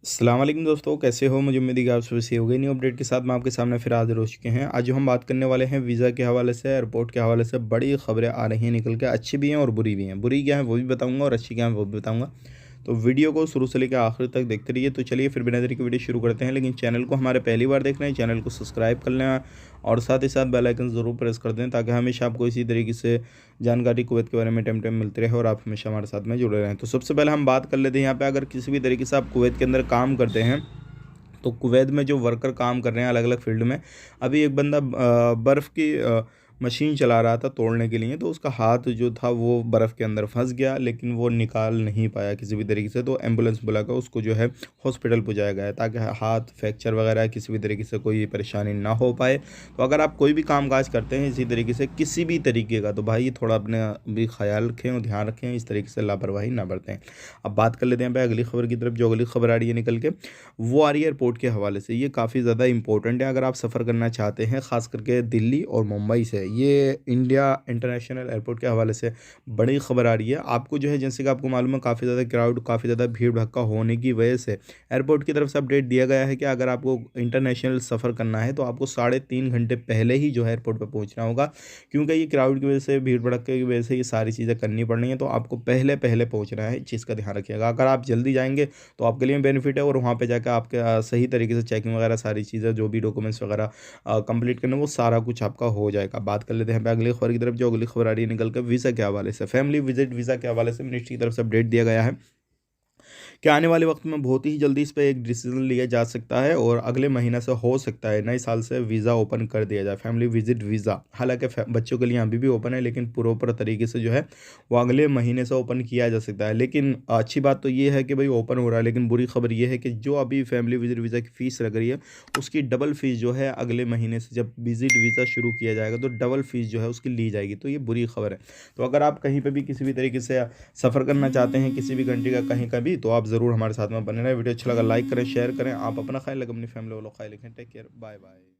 अस्सलाम वालेकुम दोस्तों, कैसे हो? मुझे उम्मीद है कि आप सभी सही हो गई। न्यू अपडेट के साथ मैं आपके सामने फिर हाजिर हो चुके हैं। आज जो हम बात करने वाले हैं वीज़ा के हवाले से, एयरपोर्ट के हवाले से बड़ी खबरें आ रही हैं निकल के, अच्छी भी हैं और बुरी भी हैं। बुरी क्या है वो भी बताऊंगा और अच्छी क्या है वो भी बताऊंगा। तो वीडियो को शुरू से लेकर आखिर तक देखते रहिए। तो चलिए फिर बिना देरी की वीडियो शुरू करते हैं। लेकिन चैनल को हमारे पहली बार देख रहे हैं, चैनल को सब्सक्राइब कर लें और साथ ही साथ बेल आइकन ज़रूर प्रेस कर दें, ताकि हमेशा आपको इसी तरीके से जानकारी कुवैत के बारे में टाइम टाइम मिलती रहे और आप हमेशा हमारे साथ में जुड़े रहें। तो सबसे पहले हम बात कर लेते हैं यहाँ पे, अगर किसी भी तरीके से आप कुवैत के अंदर काम करते हैं तो कुवैत में जो वर्कर काम कर रहे हैं अलग अलग फील्ड में। अभी एक बंदा बर्फ़ की मशीन चला रहा था तोड़ने के लिए, तो उसका हाथ जो था वो बर्फ़ के अंदर फंस गया, लेकिन वो निकाल नहीं पाया किसी भी तरीके से। तो एम्बुलेंस बुलाकर उसको जो है हॉस्पिटल पहुंचाया गया है, ताकि हाथ फ्रैक्चर वगैरह किसी भी तरीके से कोई परेशानी ना हो पाए। तो अगर आप कोई भी काम काज करते हैं इसी तरीके से किसी भी तरीके का, तो भाई थोड़ा अपने भी ख्याल रखें और ध्यान रखें, इस तरीके से लापरवाही ना बरतें। अब बात कर लेते हैं भाई अगली खबर की तरफ। जो अगली खबर आ रही है निकल के, वो आ रही है एयरपोर्ट के हवाले से। ये काफ़ी ज़्यादा इंपॉर्टेंट है अगर आप सफ़र करना चाहते हैं, ख़ास करके दिल्ली और मुंबई से। ये इंडिया इंटरनेशनल एयरपोर्ट के हवाले से बड़ी खबर आ रही है। आपको जो है, जैसे कि आपको मालूम है, काफ़ी ज़्यादा क्राउड, काफ़ी ज़्यादा भीड़ भड़का होने की वजह से एयरपोर्ट की तरफ से अपडेट दिया गया है कि अगर आपको इंटरनेशनल सफ़र करना है तो आपको 3.5 घंटे पहले ही जो है एयरपोर्ट पर पहुँचना होगा, क्योंकि ये क्राउड की वजह से, भीड़ भड़के की वजह से ये सारी चीज़ें करनी पड़ रही हैं। तो आपको पहले पहले पहुँचना है, इस चीज़ का ध्यान रखिएगा। अगर आप जल्दी जाएंगे तो आपके लिए बेनिफिट है, और वहाँ पे जाकर आपके सही तरीके से चेकिंग वगैरह सारी चीज़ें, जो भी डॉक्यूमेंट्स वगैरह कंप्लीट करने, वो सारा कुछ आपका हो जाएगा। बात कर लेते हैं पे अगली खबर की तरफ। जो अगली खबर आ रही है निकल कर वीज़ा के हवाले से, फैमिली विजिट वीज़ा के हवाले से मिनिस्ट्री की तरफ से अपडेट दिया गया है कि आने वाले वक्त में बहुत ही जल्दी इस पे एक डिसीजन लिया जा सकता है, और अगले महीने से हो सकता है नए साल से वीज़ा ओपन कर दिया जाए, फैमिली विजिट वीज़ा। हालांकि बच्चों के लिए अभी भी ओपन है, लेकिन प्रॉपर तरीके से जो है वो अगले महीने से ओपन किया जा सकता है। लेकिन अच्छी बात तो ये है कि भाई ओपन हो रहा है, लेकिन बुरी खबर ये है कि जो अभी फैमिली विजिट वीज़ा की फ़ीस लग रही है, उसकी डबल फ़ीस जो है अगले महीने से जब विजिट वीज़ा शुरू किया जाएगा तो डबल फ़ीस जो है उसकी ली जाएगी। तो ये बुरी खबर है। तो अगर आप कहीं पर भी किसी भी तरीके से सफ़र करना चाहते हैं किसी भी कंट्री का कहीं का भी, तो आप ज़रूर हमारे साथ में बने रहें। वीडियो अच्छा लगा लाइक करें, शेयर करें। आप अपना ख्याल रखें, अपनी फैमिली वालों का ख्याल रखें। Take care, bye bye.